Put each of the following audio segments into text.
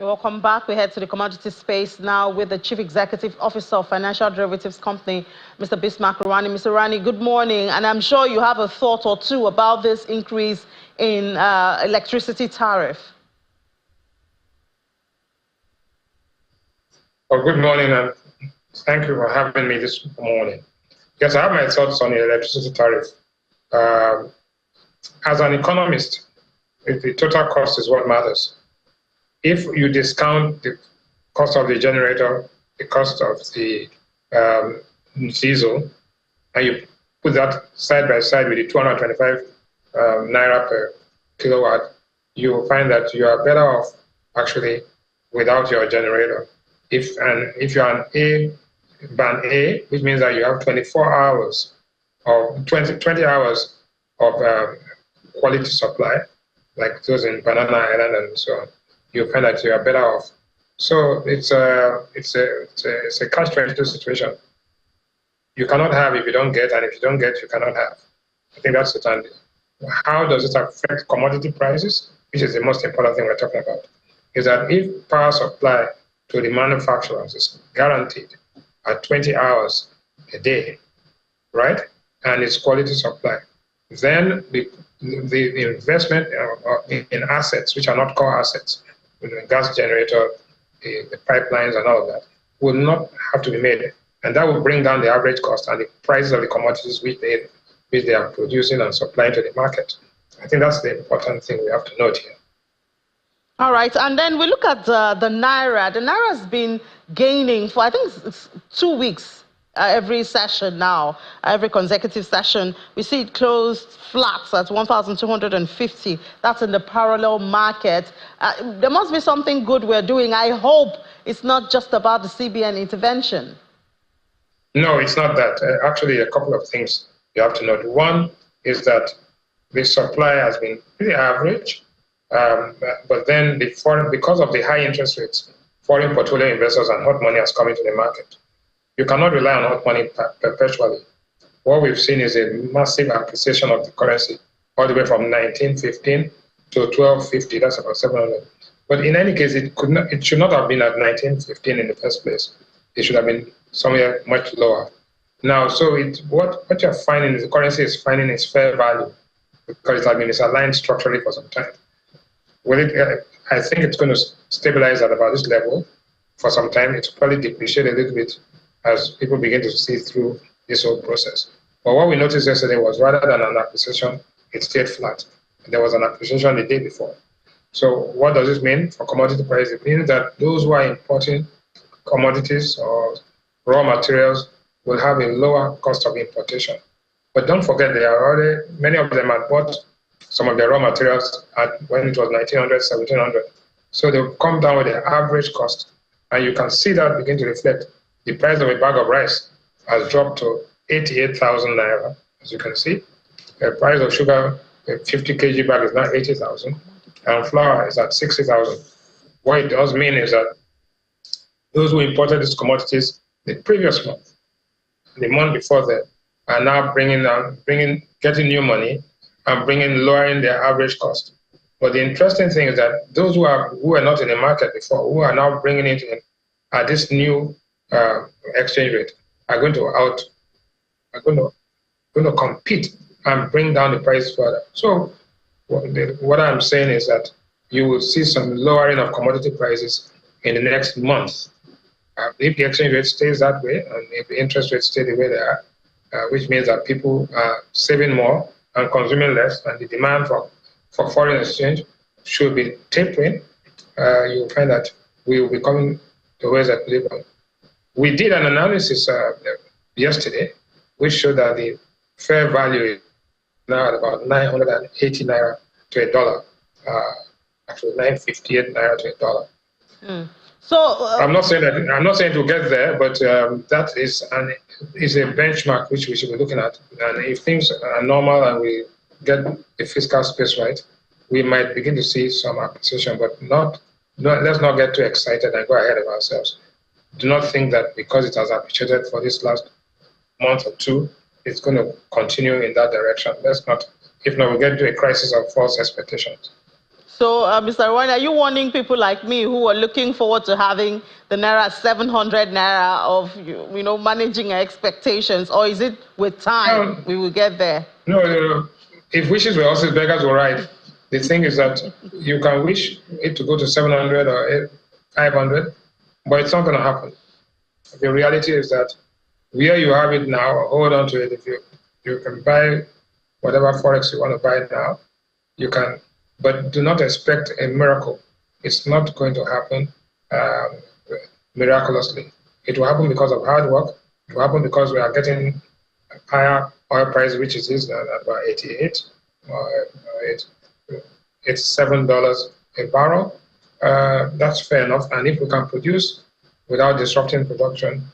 Welcome back. We head to the commodity space now with the Chief Executive Officer of Financial Derivatives Company, Mr. Bismarck Rani. Mr. Rani, good morning. And I'm sure you have a thought or two about this increase in electricity tariff. Well, good morning, and thank you for having me this morning. Yes, I have my thoughts on the electricity tariff. As an economist, the total cost is what matters. If you discount the cost of the generator, the cost of the diesel, and you put that side by side with the 225 naira per kilowatt, you will find that you are better off actually without your generator. If you're an band A, which means that you have 24 hours or 20 hours of quality supply, like those in Banana Island and so on, you find that you are better off. So it's a catch-22 situation. You cannot have if you don't get, and if you don't get, you cannot have. I think that's the time. How does it affect commodity prices, which is the most important thing we're talking about? Is that if power supply to the manufacturers is guaranteed at 20 hours a day, right, and it's quality supply, then the investment in assets, which are not core assets, the gas generator, the pipelines and all of that, will not have to be made. And that will bring down the average cost and the prices of the commodities which they are producing and supplying to the market. I think that's the important thing we have to note here. All right, and then we look at the naira. The naira has been gaining for, I think, it's 2 weeks every session now, every consecutive session. We see it closed flat at 1,250. That's in the parallel market. There must be something good we're doing. I hope it's not just about the CBN intervention. No, it's not that. Actually, a couple of things you have to note. One is that the supply has been pretty average. But then because of the high interest rates, foreign portfolio investors and hot money has come into the market. You cannot rely on hot money perpetually. What we've seen is a massive appreciation of the currency, all the way from 1915 to 1250. That's about 700. But in any case, it should not have been at 1915 in the first place. It should have been somewhere much lower. Now, so what you're finding is the currency is finding its fair value because it has been misaligned structurally for some time. I think it's going to stabilize at about this level for some time. It's probably depreciate a little bit as people begin to see through this whole process. But what we noticed yesterday was rather than an appreciation, it stayed flat. There was an appreciation the day before. So what does this mean for commodity prices? It means that those who are importing commodities or raw materials will have a lower cost of importation. But don't forget, many of them had bought some of their raw materials when it was 1900, 1700. So they've come down with the average cost. And you can see that begin to reflect. The price of a bag of rice has dropped to 88,000 naira, as you can see. The price of sugar, a 50 kg bag is now 80,000. And flour is at 60,000. What it does mean is that those who imported these commodities the previous month, the month before that, are now getting new money and lowering their average cost. But the interesting thing is that those who were not in the market before, who are now bringing it in at this new exchange rate, are going to compete and bring down the price further. So what I'm saying is that you will see some lowering of commodity prices in the next month. If the exchange rate stays that way, and if the interest rates stay the way they are, which means that people are saving more and consuming less, and the demand for foreign exchange should be tapering, you'll find that we will be coming towards equilibrium. We did an analysis yesterday, which showed that the fair value is now at about 980 naira to a dollar, actually 958 naira to a dollar. So I'm not saying to get there, but that is a benchmark which we should be looking at. And if things are normal and we get the fiscal space right, we might begin to see some appreciation, but let's not get too excited and go ahead of ourselves. Do not think that because it has appreciated for this last month or two, it's going to continue in that direction. Let's not. If not, we'll get into a crisis of false expectations. So, Mr. Rwanda, are you warning people like me who are looking forward to having the naira 700 naira of, managing our expectations, or is it with time we will get there? No. If wishes were horses, beggars were right. The thing is that you can wish it to go to 700 or 500, but it's not going to happen. The reality is that where you have it now, hold on to it. If you can buy whatever forex you want to buy now, you can, but do not expect a miracle. It's not going to happen miraculously. It will happen because of hard work. It will happen because we are getting higher oil price, which is at about 88 or $87 a barrel. That's fair enough. And if we can produce without disrupting production,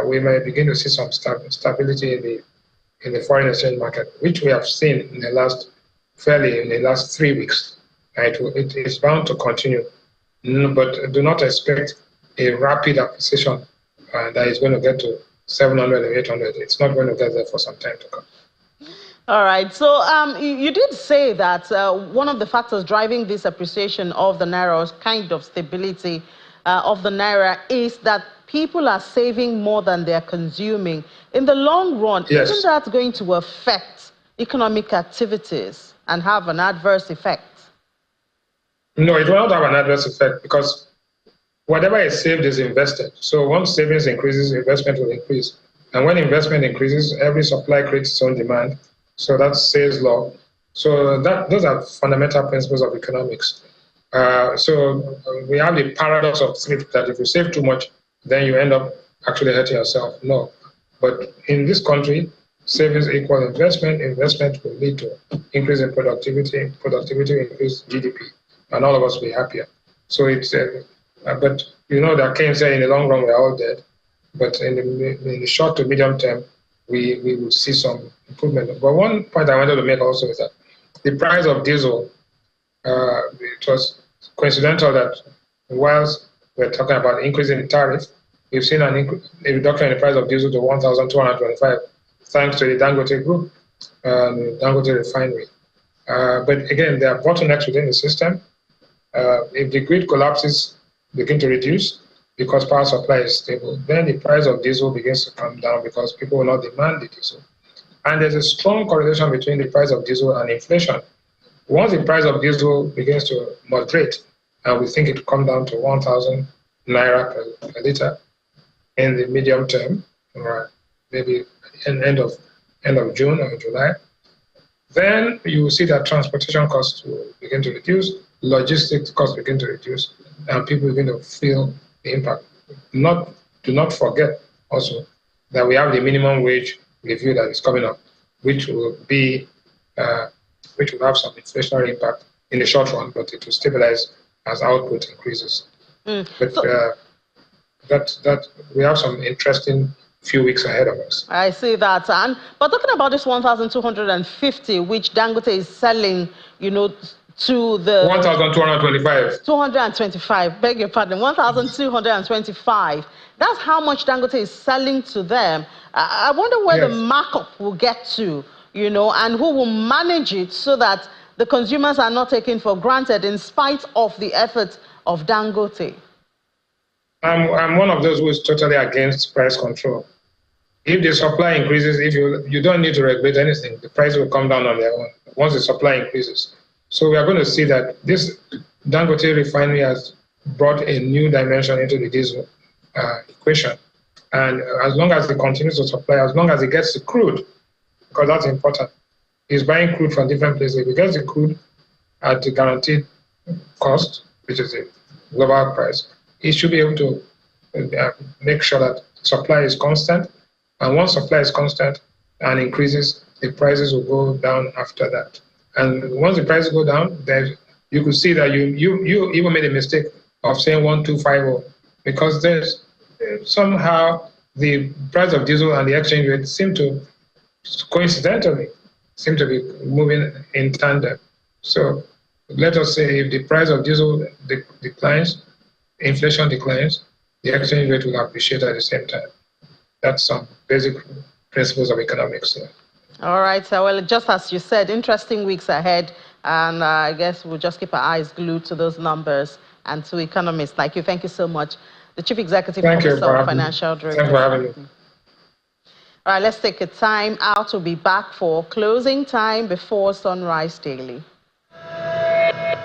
we may begin to see some stability in the foreign exchange market, which we have seen in the last 3 weeks. It is bound to continue, but do not expect a rapid appreciation that is going to get to 700 or 800. It's not going to get there for some time to come. All right. So you did say that one of the factors driving this appreciation of the naira, kind of stability of the naira, is that people are saving more than they're consuming. In the long run, yes. Isn't that going to affect economic activities and have an adverse effect? No, it will not have an adverse effect because whatever is saved is invested. So once savings increases, investment will increase. And when investment increases, every supply creates its own demand. So that's Say's law. So those are fundamental principles of economics. So we have the paradox of thrift that if you save too much, then you end up actually hurting yourself. No. But in this country, savings equal investment. Investment will lead to increase in productivity. Productivity will increase GDP. And all of us will be happier. So it's, but that Keynes said in the long run we're all dead. But in the short to medium term, we will see some improvement. But one point I wanted to make also is that the price of diesel, it was coincidental that whilst we're talking about increasing the tariff, we've seen a reduction in the price of diesel to 1,225, thanks to the Dangote group, Dangote refinery. But again, there are bottlenecks within the system. If the grid collapses, begin to reduce because power supply is stable, then the price of diesel begins to come down because people will not demand the diesel. And there's a strong correlation between the price of diesel and inflation. Once the price of diesel begins to moderate, and we think it will come down to 1,000 naira per liter in the medium term, or maybe end of June or July, then you will see that transportation costs will begin to reduce, logistics costs begin to reduce, and people begin to feel the impact. Do not forget also that we have the minimum wage review that is coming up, which will have some inflationary impact in the short run, but it will stabilize as output increases. But that we have some interesting few weeks ahead of us. I see that. But talking about this 1,250, which Dangote is selling, to the 1,225. 225, beg your pardon, 1,225. That's how much Dangote is selling to them. I wonder where the markup will get to, and who will manage it so that the consumers are not taken for granted in spite of the efforts of Dangote. I'm one of those who is totally against price control. If the supply increases, if you don't need to regulate anything, the price will come down on their own once the supply increases. So we are going to see that this Dangote refinery has brought a new dimension into the diesel equation. And as long as it continues to supply, as long as it gets the crude, because that's important, it's buying crude from different places. If it gets the crude at the guaranteed cost, which is the global price, it should be able to make sure that supply is constant. And once supply is constant and increases, the prices will go down after that. And once the prices go down, then you could see that you even made a mistake of saying 1,250 because there's somehow the price of diesel and the exchange rate seem to coincidentally be moving in tandem. So let us say if the price of diesel declines, inflation declines, the exchange rate will appreciate at the same time. That's some basic principles of economics. All right. So, well, just as you said, interesting weeks ahead And I guess we'll just keep our eyes glued to those numbers and to economists like you. Thank you so much. The Chief Executive Officer of Financial Directors. Thanks for having me. All right, let's take a time out. We'll be back for closing time before Sunrise Daily.